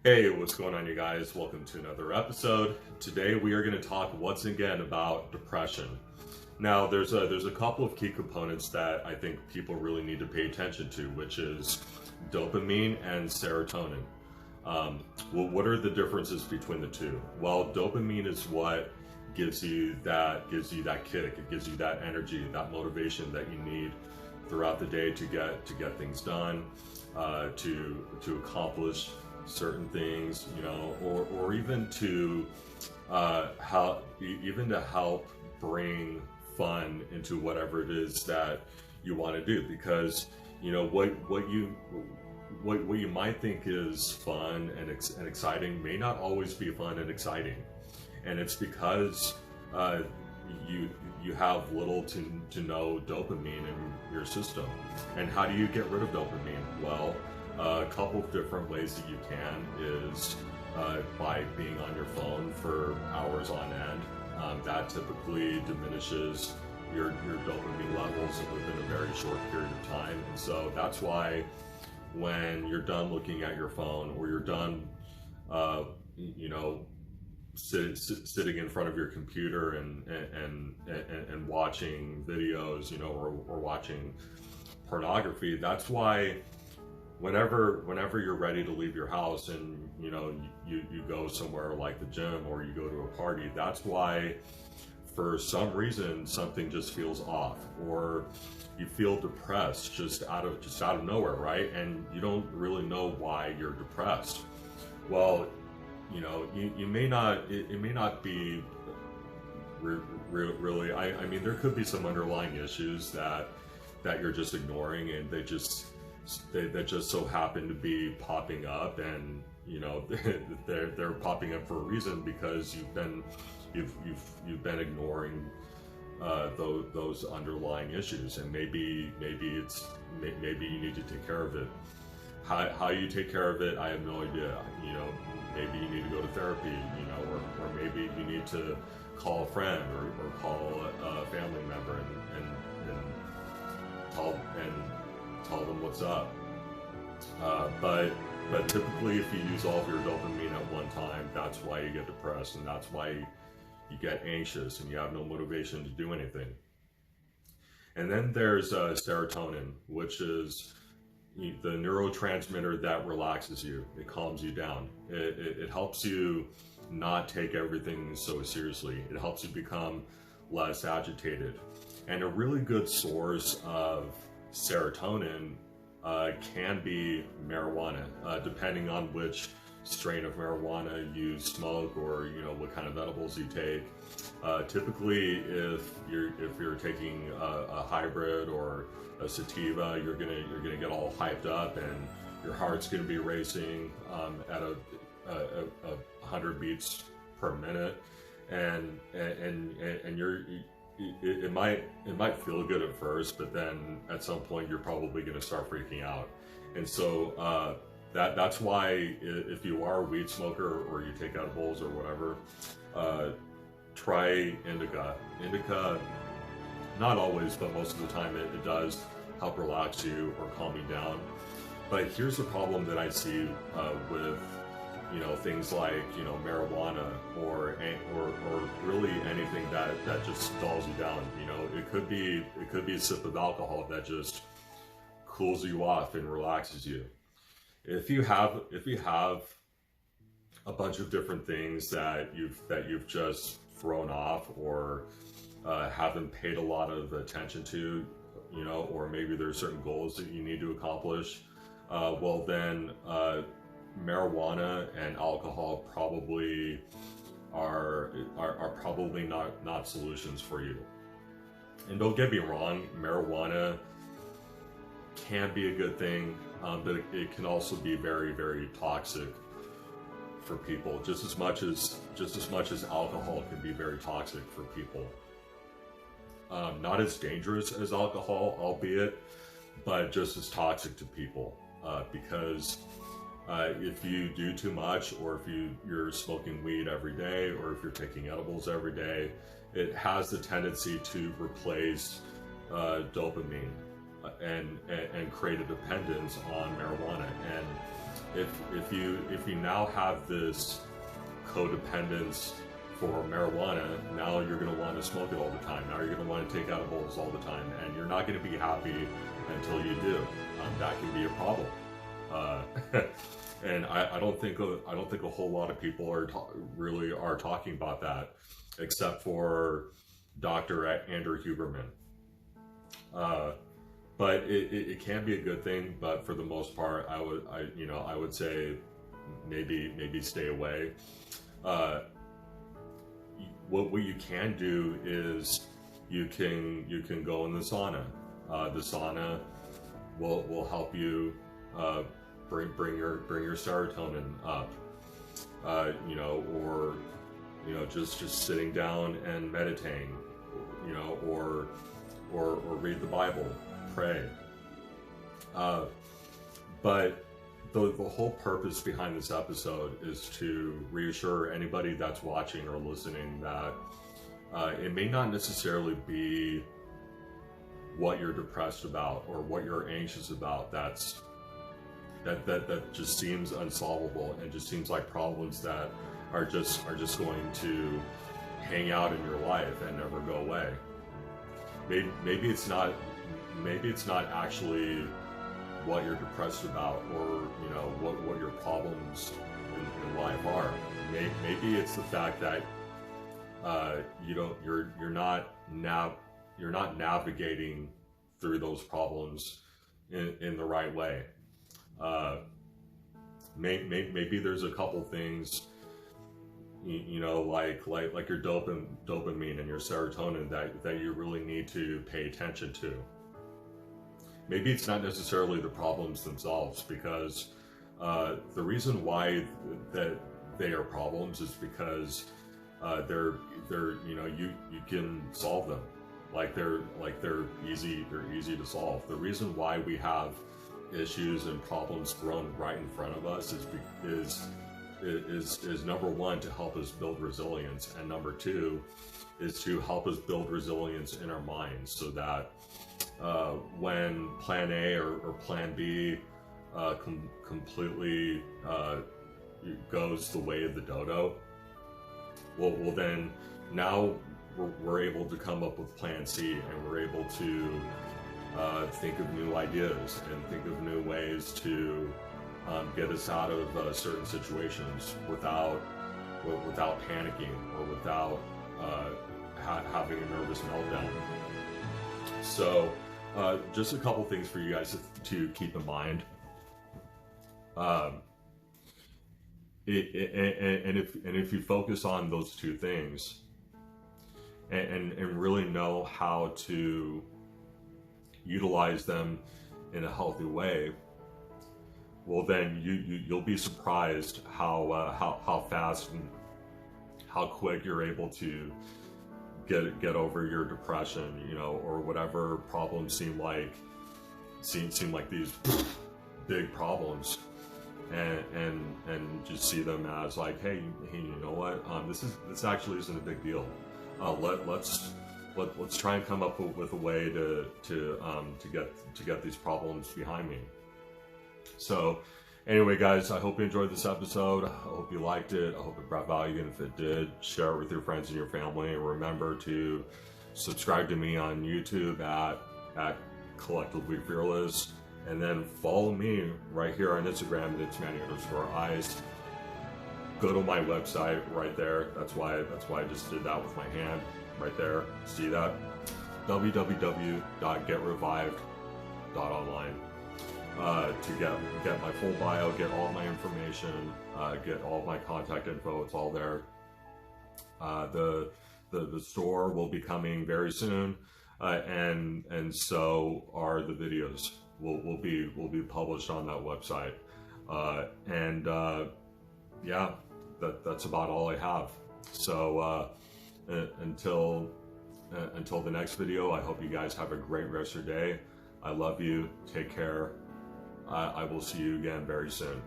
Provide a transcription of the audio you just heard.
Hey, what's going on, you guys? Welcome to another episode. Today we are going to talk once again about depression. Now, there's a couple of key components that I think people really need to pay attention to, which is dopamine and serotonin. Well, what are the differences between the two? Well, dopamine is what gives you that kick. It gives you that energy, that motivation that you need throughout the day to get things done, to accomplish certain things, or even to help bring fun into whatever it is that you want to do. Because what you might think is fun and exciting may not always be fun and exciting, and it's because you have little to no dopamine in your system. And how do you get rid of dopamine? Well, a couple of different ways that you can is by being on your phone for hours on end. That typically diminishes your dopamine levels within a very short period of time. And so that's why when you're done looking at your phone, or you're done sitting in front of your computer and watching videos, or watching pornography, that's why whenever you're ready to leave your house and you go somewhere like the gym or you go to a party, that's why for some reason something just feels off, or you feel depressed just out of nowhere, right? And you don't really know why you're depressed. Well, you may not, it may not be really, I mean, there could be some underlying issues that you're just ignoring, and they just so happen to be popping up, and they're popping up for a reason, because you've been ignoring those underlying issues. And maybe you need to take care of it. How you take care of it, I have no idea. Maybe you need to go to therapy, or maybe you need to call a friend, or call a family member and tell them what's up. But typically, if you use all of your dopamine at one time, that's why you get depressed, and that's why you get anxious and you have no motivation to do anything. And then there's serotonin, which is the neurotransmitter that relaxes you. It calms you down. It helps you not take everything so seriously. It helps you become less agitated. And a really good source of serotonin can be marijuana, depending on which strain of marijuana you smoke, or what kind of edibles you take. Typically, if you're taking a hybrid or a sativa, you're gonna get all hyped up, and your heart's gonna be racing at a 100 beats per minute, and it might feel good at first, but then at some point you're probably going to start freaking out. And so that's why, if you are a weed smoker or you take edibles or whatever, try indica. Indica, not always, but most of the time, it does help relax you or calm you down. But here's the problem that I see with things like marijuana, or really anything that just dulls you down. It could be a sip of alcohol that just cools you off and relaxes you. If you have a bunch of different things that you've just thrown off, or haven't paid a lot of attention to, or maybe there's certain goals that you need to accomplish, well then marijuana and alcohol probably are probably not solutions for you. And don't get me wrong, marijuana can be a good thing, but it can also be very, very toxic for people, just as much as alcohol can be very toxic for people. Not as dangerous as alcohol, albeit, but just as toxic to people, because if you do too much, or if you're smoking weed every day, or if you're taking edibles every day, it has the tendency to replace dopamine and create a dependence on marijuana. And if you now have this codependence for marijuana, now you're going to want to smoke it all the time. Now you're going to want to take edibles all the time, and you're not going to be happy until you do. That can be a problem. And I don't think a whole lot of people are really talking about that, except for Dr. Andrew Huberman. But it can be a good thing. But for the most part, I would say maybe stay away. What you can do is you can go in the sauna. The sauna will help you bring your serotonin up. Or just sitting down and meditating. Or read the Bible, pray. But the whole purpose behind this episode is to reassure anybody that's watching or listening that it may not necessarily be what you're depressed about or what you're anxious about that just seems unsolvable and just seems like problems that are just going to hang out in your life and never go away. Maybe it's not actually what you're depressed about, or what your problems in life are. Maybe it's the fact that you're not navigating through those problems in the right way. Maybe there's a couple things, like your dopamine and your serotonin that you really need to pay attention to. Maybe it's not necessarily the problems themselves, because the reason why that they are problems is because you can solve them. They're easy to solve. The reason why we have issues and problems thrown right in front of us is number one, to help us build resilience, and number two is to help us build resilience in our minds, so that when plan A or plan B completely goes the way of the dodo, well then now we're able to come up with plan C, and we're able to think of new ideas and think of new ways to get us out of certain situations without panicking or without having a nervous meltdown. So just a couple things for you guys to keep in mind. And if you focus on those two things and really know how to utilize them in a healthy way, well then you'll be surprised how fast and how quick you're able to get over your depression, or whatever problems seem like these big problems, and just see them as like, hey, you know what? This actually isn't a big deal. Let's try and come up with a way to get these problems behind me. So anyway, guys, I hope you enjoyed this episode. I hope you liked it. I hope it brought value, and if it did, share it with your friends and your family. And remember to subscribe to me on YouTube at Collectively Fearless, and then follow me right here on Instagram at itsmanny_eyes. Go to my website right there. That's why I just did that with my hand right there. See that? www.getrevived.online. To get my full bio, get all my information, get all my contact info. It's all there. The store will be coming very soon, and so are the videos. Will be published on that website. Yeah, that's about all I have. So until the next video, I hope you guys have a great rest of your day. I love you. Take care. I will see you again very soon.